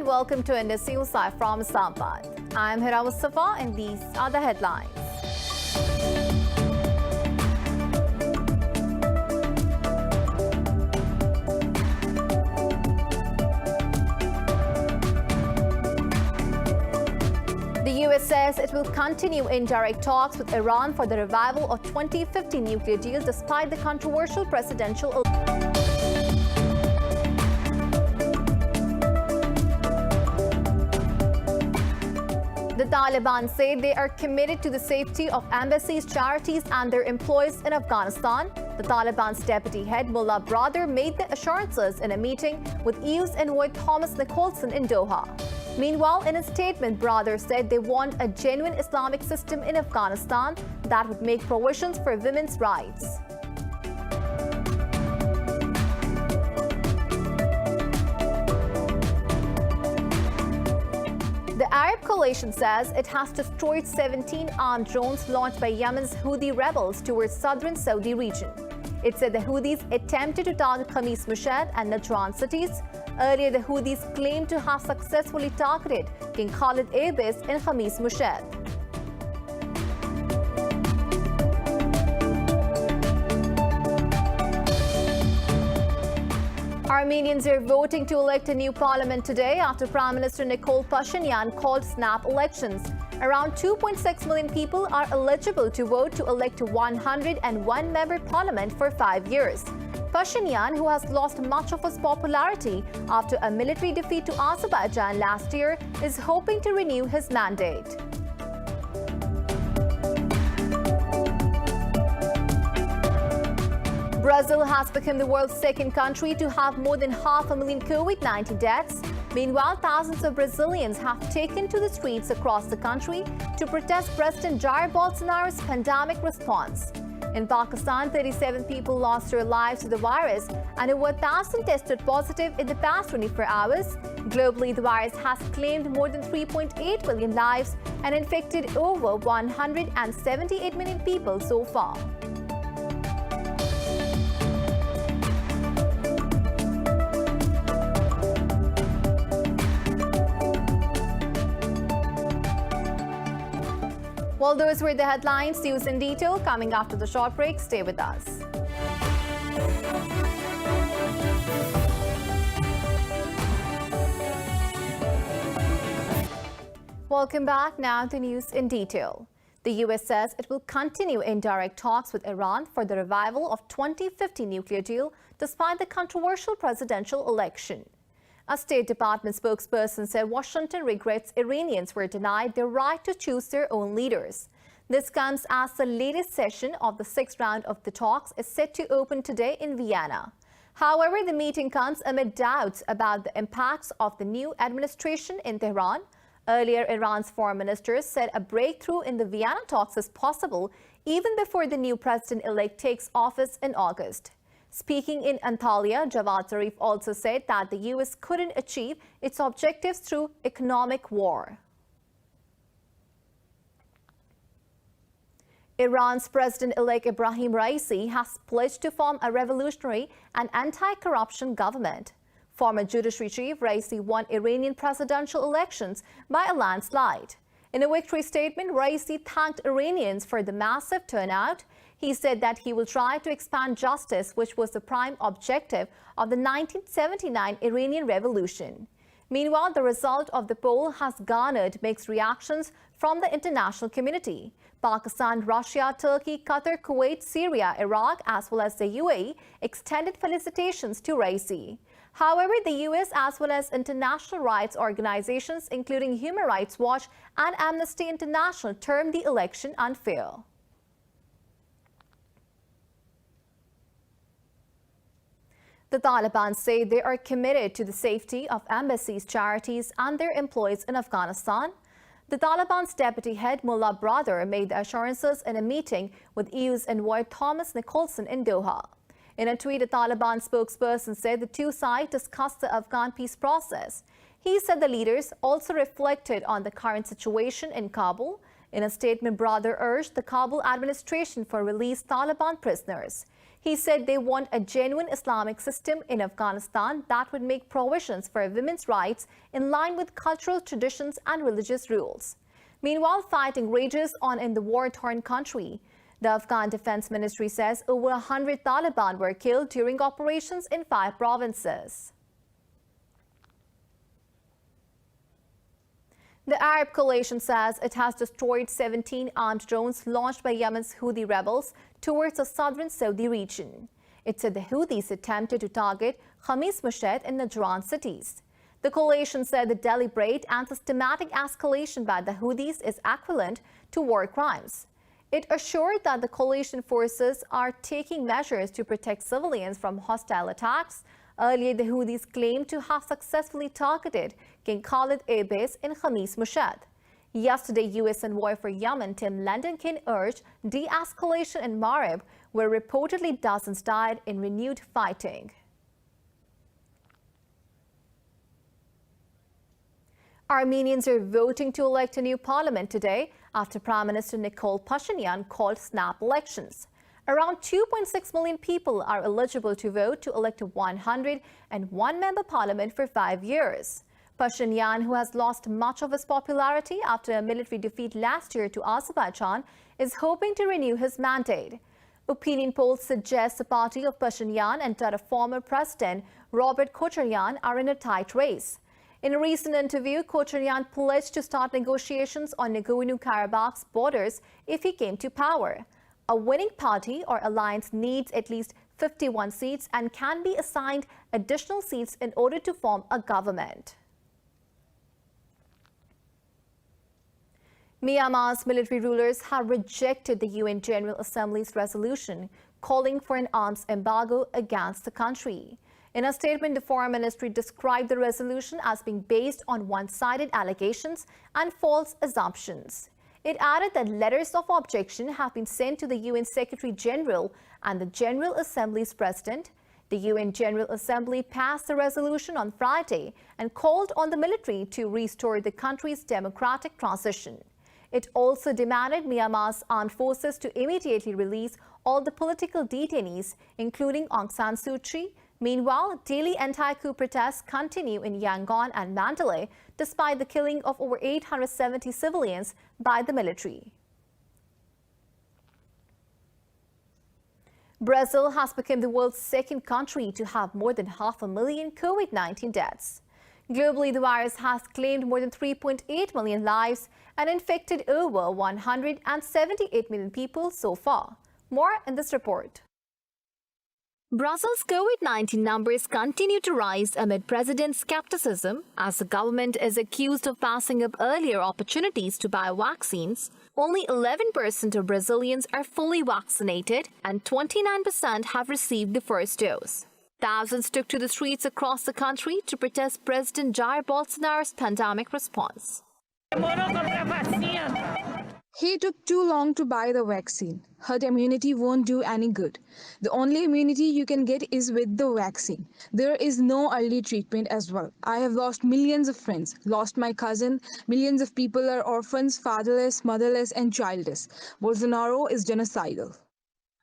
and welcome to Indus Live from Islamabad. I'm Hira Mustafa and these are the headlines. The US says it will continue indirect talks with Iran for the revival of 2015 nuclear deal despite the controversial presidential election. The Taliban say they are committed to the safety of embassies, charities and their employees in Afghanistan. The Taliban's deputy head, Mullah Brother, made the assurances in a meeting with EU's envoy Thomas Nicholson in Doha. Meanwhile, in a statement, Brother said they want a genuine Islamic system in Afghanistan that would make provisions for women's rights. The Arab coalition says it has destroyed 17 armed drones launched by Yemen's Houthi rebels towards southern Saudi region. It said the Houthis attempted to target Khamis Mushat and Najran cities. Earlier, the Houthis claimed to have successfully targeted King Khalid Air Base in Khamis Mushat. Armenians are voting to elect a new parliament today after Prime Minister Nikol Pashinyan called snap elections. Around 2.6 million people are eligible to vote to elect a 101-member parliament for 5 years. Pashinyan, who has lost much of his popularity after a military defeat to Azerbaijan last year, is hoping to renew his mandate. Brazil has become the world's second country to have more than 500,000 COVID-19 deaths. Meanwhile, thousands of Brazilians have taken to the streets across the country to protest President Jair Bolsonaro's pandemic response. In Pakistan, 37 people lost their lives to the virus and over 1,000 tested positive in the past 24 hours. Globally, the virus has claimed more than 3.8 million lives and infected over 178 million people so far. Well, those were the headlines. News in detail coming after the short break. Stay with us. Welcome back. Now to news in detail. The US says it will continue indirect talks with Iran for the revival of 2015 nuclear deal despite the controversial presidential election. A State Department spokesperson said Washington regrets Iranians were denied their right to choose their own leaders. This comes as the latest session of the sixth round of the talks is set to open today in Vienna. However, the meeting comes amid doubts about the impacts of the new administration in Tehran. Earlier, Iran's foreign minister said a breakthrough in the Vienna talks is possible even before the new president-elect takes office in August. Speaking in Antalya, Javad Zarif also said that the U.S. couldn't achieve its objectives through economic war. Iran's President-elect Ibrahim Raisi has pledged to form a revolutionary and anti-corruption government. Former Judiciary Chief Raisi won Iranian presidential elections by a landslide. In a victory statement, Raisi thanked Iranians for the massive turnout. He said that he will try to expand justice, which was the prime objective of the 1979 Iranian Revolution. Meanwhile, the result of the poll has garnered mixed reactions from the international community. Pakistan, Russia, Turkey, Qatar, Kuwait, Syria, Iraq, as well as the UAE extended felicitations to Raisi. However, the US as well as international rights organizations, including Human Rights Watch and Amnesty International, termed the election unfair. The Taliban say they are committed to the safety of embassies, charities and their employees in Afghanistan. The Taliban's deputy head, Mullah Brother, made the assurances in a meeting with EU's envoy Thomas Nicholson in Doha. In a tweet, a Taliban spokesperson said the two sides discussed the Afghan peace process. He said the leaders also reflected on the current situation in Kabul. In a statement, Brother urged the Kabul administration for released Taliban prisoners. He said they want a genuine Islamic system in Afghanistan that would make provisions for women's rights in line with cultural traditions and religious rules. Meanwhile, fighting rages on in the war-torn country. The Afghan Defense Ministry says over 100 Taliban were killed during operations in 5 provinces. The Arab coalition says it has destroyed 17 armed drones launched by Yemen's Houthi rebels towards the southern Saudi region. It said the Houthis attempted to target Khamis Mushat and Najran cities. The coalition said the deliberate and systematic escalation by the Houthis is equivalent to war crimes. It assured that the coalition forces are taking measures to protect civilians from hostile attacks. Earlier, the Houthis claimed to have successfully targeted King Khalid Air Base in Khamis Mushat. Yesterday, U.S. envoy for Yemen Tim Lendenkin urged de-escalation in Marib, where reportedly dozens died in renewed fighting. Armenians are voting to elect a new parliament today after Prime Minister Nikol Pashinyan called snap elections. Around 2.6 million people are eligible to vote to elect a 101-member parliament for 5 years. Pashinyan, who has lost much of his popularity after a military defeat last year to Azerbaijan, is hoping to renew his mandate. Opinion polls suggest the party of Pashinyan and that of former President Robert Kocharyan are in a tight race. In a recent interview, Kocharyan pledged to start negotiations on Nagorno-Karabakh's borders if he came to power. A winning party or alliance needs at least 51 seats and can be assigned additional seats in order to form a government. Myanmar's military rulers have rejected the UN General Assembly's resolution calling for an arms embargo against the country. In a statement, the Foreign Ministry described the resolution as being based on one-sided allegations and false assumptions. It added that letters of objection have been sent to the UN Secretary-General and the General Assembly's President. The UN General Assembly passed the resolution on Friday and called on the military to restore the country's democratic transition. It also demanded Myanmar's armed forces to immediately release all the political detainees, including Aung San Suu Kyi. Meanwhile, daily anti-coup protests continue in Yangon and Mandalay, despite the killing of over 870 civilians by the military. Brazil has become the world's second country to have more than 500,000 COVID-19 deaths. Globally, the virus has claimed more than 3.8 million lives and infected over 178 million people so far. More in this report. Brazil's COVID-19 numbers continue to rise amid president skepticism as the government is accused of passing up earlier opportunities to buy vaccines. Only 11% of Brazilians are fully vaccinated and 29% have received the first dose. Thousands took to the streets across the country to protest President Jair Bolsonaro's pandemic response. He took too long to buy the vaccine. Herd immunity won't do any good. The only immunity you can get is with the vaccine. There is no early treatment as well. I have lost millions of friends, lost my cousin. Millions of people are orphans, fatherless, motherless, and childless. Bolsonaro is genocidal.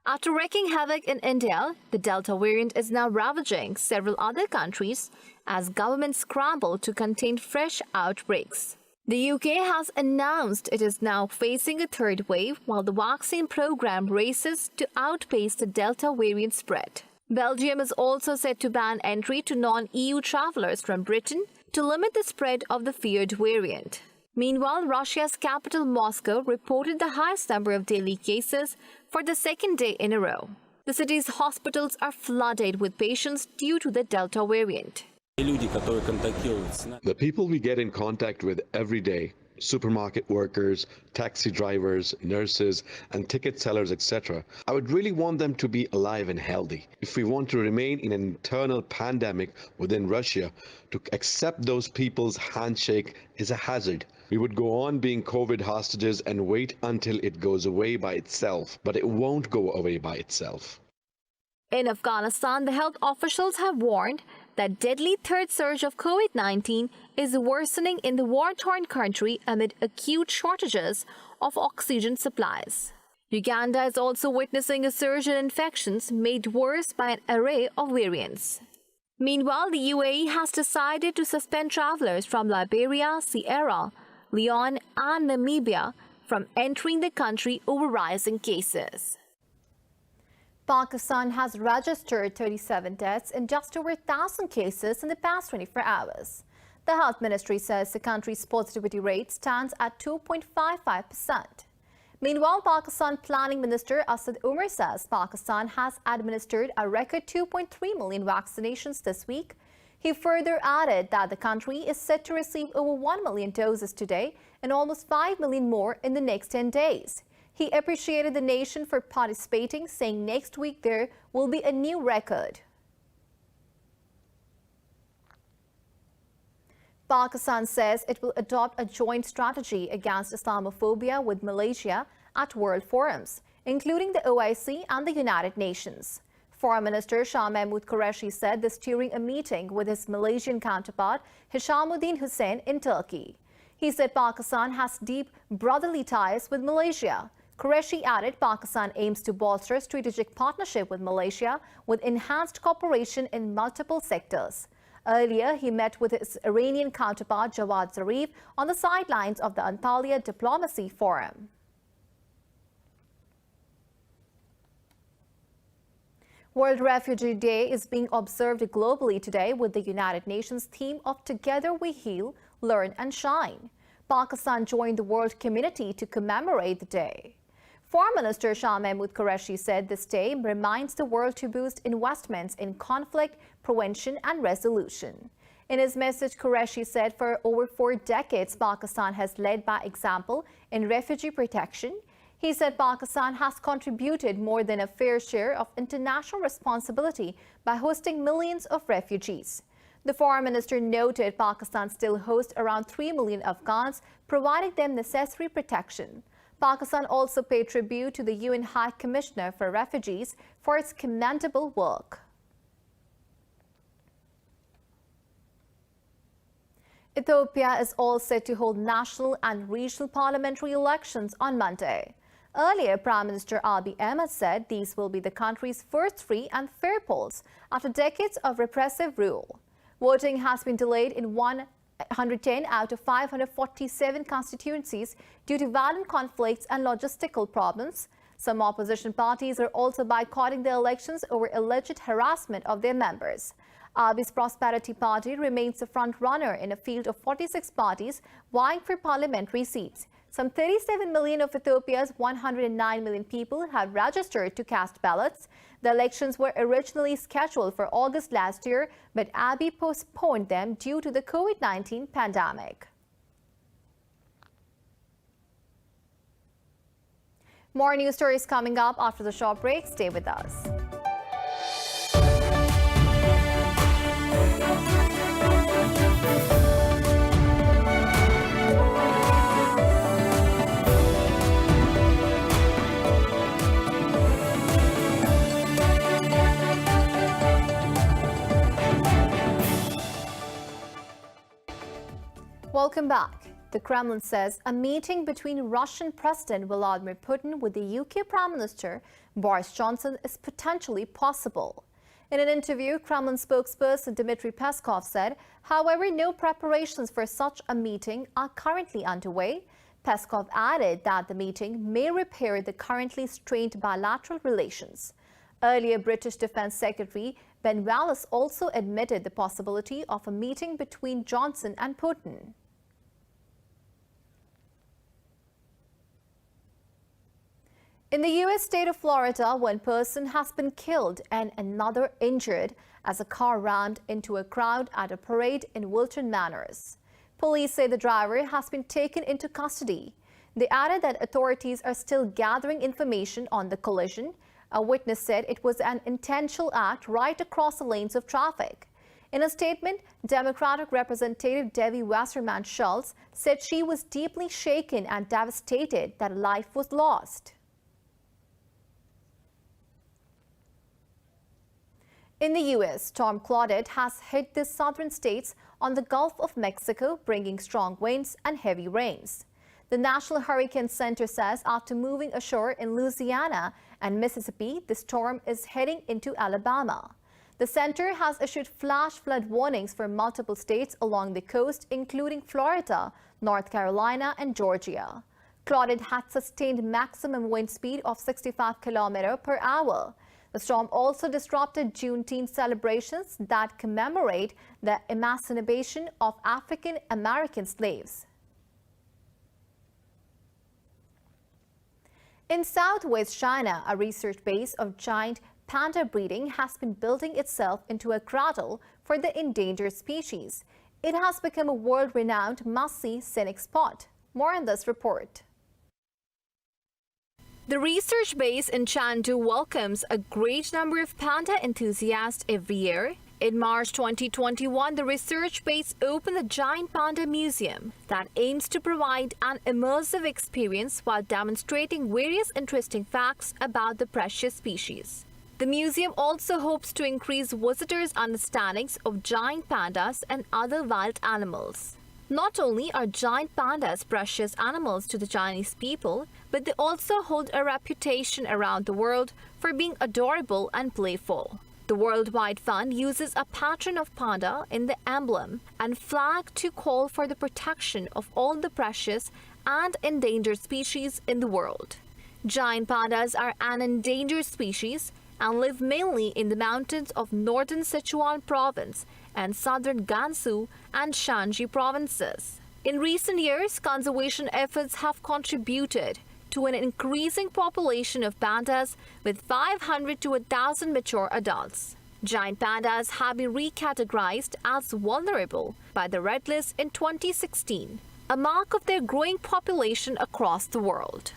After wreaking havoc in India, the Delta variant is now ravaging several other countries as governments scramble to contain fresh outbreaks. The UK has announced it is now facing a third wave while the vaccine program races to outpace the Delta variant spread. Belgium is also set to ban entry to non-EU travelers from Britain to limit the spread of the feared variant. Meanwhile, Russia's capital Moscow reported the highest number of daily cases for the second day in a row. The city's hospitals are flooded with patients due to the Delta variant. The people we get in contact with every day, supermarket workers, taxi drivers, nurses, and ticket sellers, etc., I would really want them to be alive and healthy. If we want to remain in an internal pandemic within Russia, to accept those people's handshake is a hazard. We would go on being COVID hostages and wait until it goes away by itself, but it won't go away by itself. In Afghanistan, the health officials have warned that deadly third surge of COVID-19 is worsening in the war-torn country amid acute shortages of oxygen supplies. Uganda is also witnessing a surge in infections made worse by an array of variants. Meanwhile, the UAE has decided to suspend travelers from Liberia, Sierra Leone, and Namibia from entering the country over rising cases. Pakistan has registered 37 deaths and just over 1,000 cases in the past 24 hours. The Health Ministry says the country's positivity rate stands at 2.55%. Meanwhile, Pakistan Planning Minister Asad Umar says Pakistan has administered a record 2.3 million vaccinations this week. He further added that the country is set to receive over 1 million doses today and almost 5 million more in the next 10 days. He appreciated the nation for participating, saying next week there will be a new record. Pakistan says it will adopt a joint strategy against Islamophobia with Malaysia at world forums, including the OIC and the United Nations. Foreign Minister Shah Mahmood Qureshi said this during a meeting with his Malaysian counterpart Hishamuddin Hussein in Turkey. He said Pakistan has deep brotherly ties with Malaysia. Qureshi added Pakistan aims to bolster strategic partnership with Malaysia with enhanced cooperation in multiple sectors. Earlier, he met with his Iranian counterpart Jawad Zarif on the sidelines of the Antalya Diplomacy Forum. World Refugee Day is being observed globally today with the United Nations theme of Together We Heal, Learn and Shine. Pakistan joined the world community to commemorate the day. Foreign Minister Shah Mahmood Qureshi said this day reminds the world to boost investments in conflict prevention and resolution. In his message, Qureshi said for over 4 decades, Pakistan has led by example in refugee protection. He said Pakistan has contributed more than a fair share of international responsibility by hosting millions of refugees. The foreign minister noted Pakistan still hosts around 3 million Afghans, providing them necessary protection. Pakistan also paid tribute to the UN High Commissioner for Refugees for its commendable work. Ethiopia is all set to hold national and regional parliamentary elections on Monday. Earlier, Prime Minister Abiy Ahmed said these will be the country's first free and fair polls after decades of repressive rule. Voting has been delayed in 110 out of 547 constituencies due to violent conflicts and logistical problems. Some opposition parties are also boycotting the elections over alleged harassment of their members. Abiy's Prosperity Party remains the front-runner in a field of 46 parties vying for parliamentary seats. Some 37 million of Ethiopia's 109 million people have registered to cast ballots. The elections were originally scheduled for August last year, but Abiy postponed them due to the COVID-19 pandemic. More news stories coming up after the short break. Stay with us. Welcome back. The Kremlin says a meeting between Russian President Vladimir Putin with the UK Prime Minister Boris Johnson is potentially possible. In an interview, Kremlin spokesperson Dmitry Peskov said, however, no preparations for such a meeting are currently underway. Peskov added that the meeting may repair the currently strained bilateral relations. Earlier, British Defence Secretary Ben Wallace also admitted the possibility of a meeting between Johnson and Putin. In the U.S. state of Florida, one person has been killed and another injured as a car rammed into a crowd at a parade in Wilton Manors. Police say the driver has been taken into custody. They added that authorities are still gathering information on the collision. A witness said it was an intentional act right across the lanes of traffic. In a statement, Democratic Representative Debbie Wasserman Schultz said she was deeply shaken and devastated that a life was lost. In the U.S., Storm Claudette has hit the southern states on the Gulf of Mexico, bringing strong winds and heavy rains. The National Hurricane Center says after moving ashore in Louisiana and Mississippi, the storm is heading into Alabama. The center has issued flash flood warnings for multiple states along the coast, including Florida, North Carolina, and Georgia. Claudette had sustained maximum wind speed of 65 km per hour. The storm also disrupted Juneteenth celebrations that commemorate the emancipation of African American slaves. In southwest China, a research base of giant panda breeding has been building itself into a cradle for the endangered species. It has become a world-renowned must-see scenic spot. More in this report. The research base in Chengdu welcomes a great number of panda enthusiasts every year. In March 2021, the research base opened the Giant Panda Museum that aims to provide an immersive experience while demonstrating various interesting facts about the precious species. The museum also hopes to increase visitors' understandings of giant pandas and other wild animals. Not only are giant pandas precious animals to the Chinese people, but they also hold a reputation around the world for being adorable and playful. The Worldwide Fund uses a pattern of panda in the emblem and flag to call for the protection of all the precious and endangered species in the world. Giant pandas are an endangered species and live mainly in the mountains of northern Sichuan province and southern Gansu and Shanxi provinces. In recent years, conservation efforts have contributed to an increasing population of pandas with 500 to 1,000 mature adults. Giant pandas have been recategorized as vulnerable by the Red List in 2016, a mark of their growing population across the world.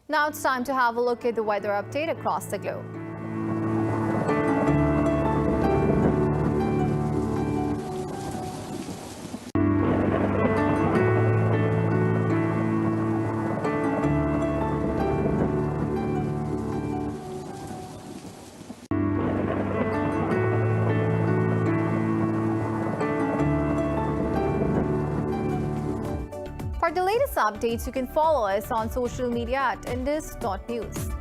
Now it's time to have a look at the weather update across the globe. For the latest updates, you can follow us on social media at indus.news.